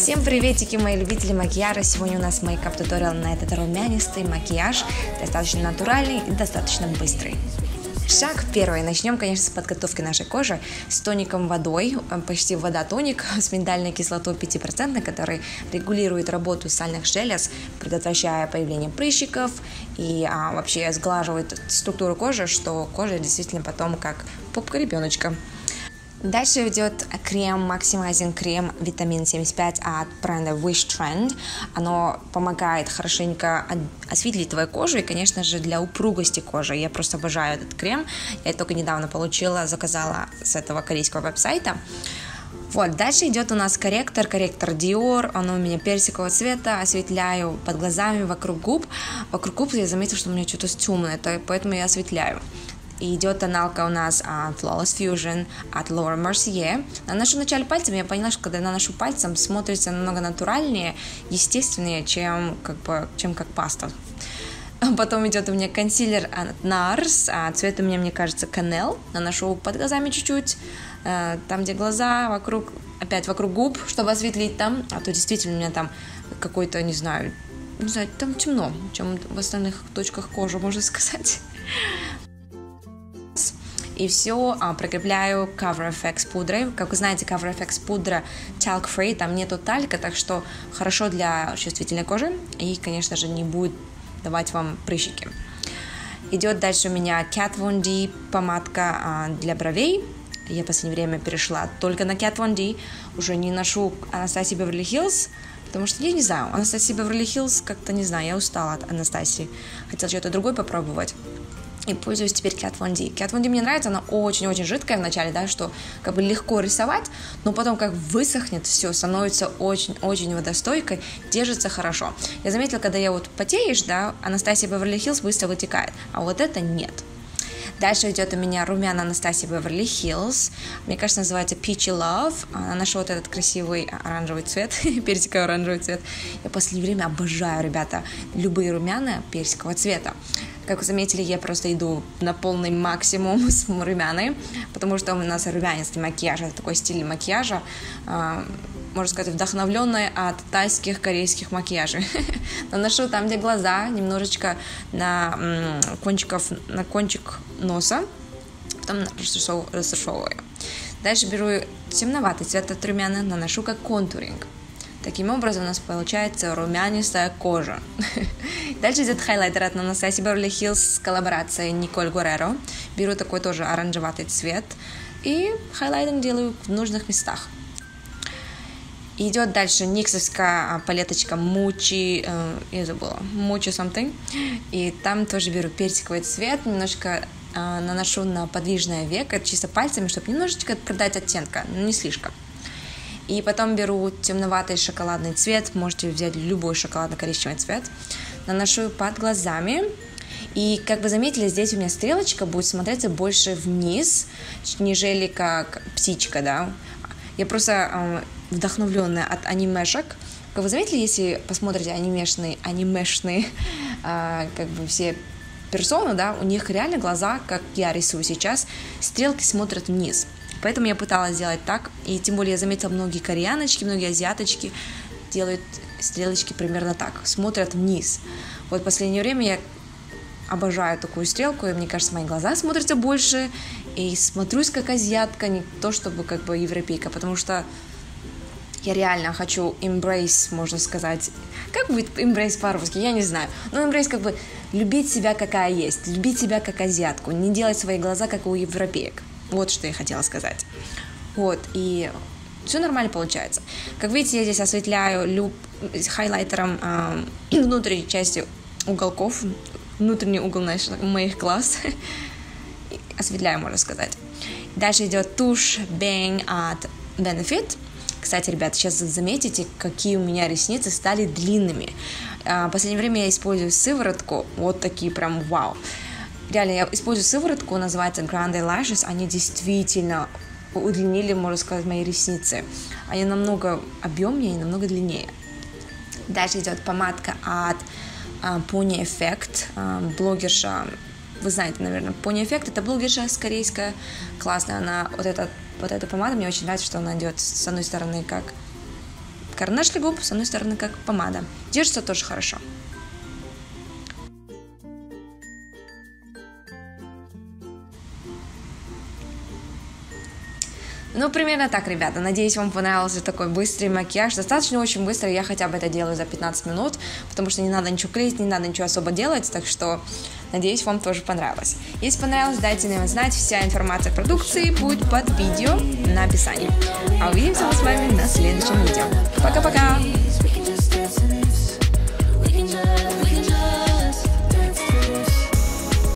Всем приветики, мои любители макияжа! Сегодня у нас мейкап-туториал на этот румянистый макияж, достаточно натуральный и достаточно быстрый. Шаг первый. Начнем, конечно, с подготовки нашей кожи с тоником водой, почти вода-тоник с миндальной кислотой 5%, который регулирует работу сальных желез, предотвращая появление прыщиков и вообще сглаживает структуру кожи, что кожа действительно потом как попка ребеночка. Дальше идет крем Maximizing крем витамин 75 от бренда Wish Trend. Оно помогает хорошенько осветлить твою кожу и, конечно же, для упругости кожи. Я просто обожаю этот крем. Я только недавно получила, заказала с этого корейского веб-сайта. Вот, дальше идет у нас корректор Dior, он у меня персикового цвета, осветляю под глазами, вокруг губ. Вокруг губ я заметила, что у меня что-то темное, поэтому я осветляю. И идет тоналка у нас Flawless Fusion от Laura Mercier. Наношу вначале пальцем, я поняла, что когда наношу пальцем, смотрится намного натуральнее, естественнее, чем как паста. Потом идет у меня консилер от NARS, цвет у меня, мне кажется, Canel. Наношу под глазами чуть-чуть, там, где глаза, вокруг губ, чтобы осветлить там. А то действительно у меня там какой-то, не знаю, там темно, чем в остальных точках кожи, можно сказать. И все прикрепляю Cover FX пудрой. Как вы знаете, Cover FX пудра talc free, там нету талька, так что хорошо для чувствительной кожи и, конечно же, не будет давать вам прыщики. Идет дальше у меня Kat Von D помадка для бровей. Я в последнее время перешла только на Kat Von D, уже не ношу Anastasia Beverly Hills, потому что я не знаю, Anastasia Beverly Hills как-то не знаю, я устала от Анастасии, хотела что-то другое попробовать. И пользуюсь теперь Kat Von D. Kat Von D мне нравится, она очень-очень жидкая вначале, да, что как бы легко рисовать, но потом как высохнет, все, становится очень-очень водостойкой, держится хорошо. Я заметила, когда я вот потеешь, да, Anastasia Beverly Hills быстро вытекает, а вот это нет. Дальше идет у меня румяна Anastasia Beverly Hills. Мне кажется, называется Peachy Love. Наношу вот этот красивый оранжевый цвет, персиковый оранжевый цвет. Я в последнее время обожаю, ребята, любые румяна персикового цвета. Как вы заметили, я просто иду на полный максимум с румяной, потому что у нас румянистый макияж, это такой стиль макияжа, можно сказать, вдохновленный от тайских, корейских макияжей. Наношу там, где глаза, немножечко на кончик носа, потом растушевываю. Дальше беру темноватый цвет от румяна, наношу как контуринг. Таким образом у нас получается румянистая кожа. Дальше идет хайлайтер от Anastasia Beverly Hills с коллаборацией Николь Гуэреро. Беру такой тоже оранжеватый цвет и хайлайтинг делаю в нужных местах. Идет дальше никсовская палеточка Muchi something. И там тоже беру персиковый цвет, немножко наношу на подвижное веко, чисто пальцами, чтобы немножечко придать оттенка, но не слишком. И потом беру темноватый шоколадный цвет, можете взять любой шоколадно-коричневый цвет, наношу под глазами. И, как вы заметили, здесь у меня стрелочка будет смотреться больше вниз, нежели как птичка, да. Я просто вдохновленная от анимешек. Как вы заметили, если посмотрите анимешные как бы все персоны, да, у них реально глаза, как я рисую сейчас, стрелки смотрят вниз. Поэтому я пыталась сделать так, и тем более я заметила, многие кореяночки, многие азиаточки делают стрелочки примерно так, смотрят вниз. Вот в последнее время я обожаю такую стрелку, и мне кажется, мои глаза смотрятся больше, и смотрюсь как азиатка, не то чтобы как бы европейка, потому что я реально хочу embrace, можно сказать. Как будет embrace по-русски? Я не знаю. Но embrace как бы любить себя, какая есть, любить себя как азиатку, не делать свои глаза, как у европеек. Вот что я хотела сказать. Вот, и все нормально получается. Как видите, я здесь осветляю хайлайтером внутренней части уголков, внутренний угол моих глаз. Осветляю, можно сказать. Дальше идет тушь Bang от Benefit. Кстати, ребят, сейчас заметите, какие у меня ресницы стали длинными. В последнее время я использую сыворотку, вот такие прям вау. Реально, я использую сыворотку, называется Grande Lashes, они действительно удлинили, можно сказать, мои ресницы. Они намного объемнее и намного длиннее. Дальше идет помадка от Pony Effect, блогерша, вы знаете, наверное, Pony Effect, это блогерша корейская, классная, она, вот эта помада, мне очень нравится, что она идет с одной стороны как карандаш для губ, с одной стороны как помада. Держится тоже хорошо. Ну, примерно так, ребята. Надеюсь, вам понравился такой быстрый макияж. Достаточно очень быстро, я хотя бы это делаю за 15 минут, потому что не надо ничего клеить, не надо ничего особо делать, так что, надеюсь, вам тоже понравилось. Если понравилось, дайте мне знать, вся информация о продукции будет под видео на описании. А увидимся мы с вами на следующем видео. Пока-пока!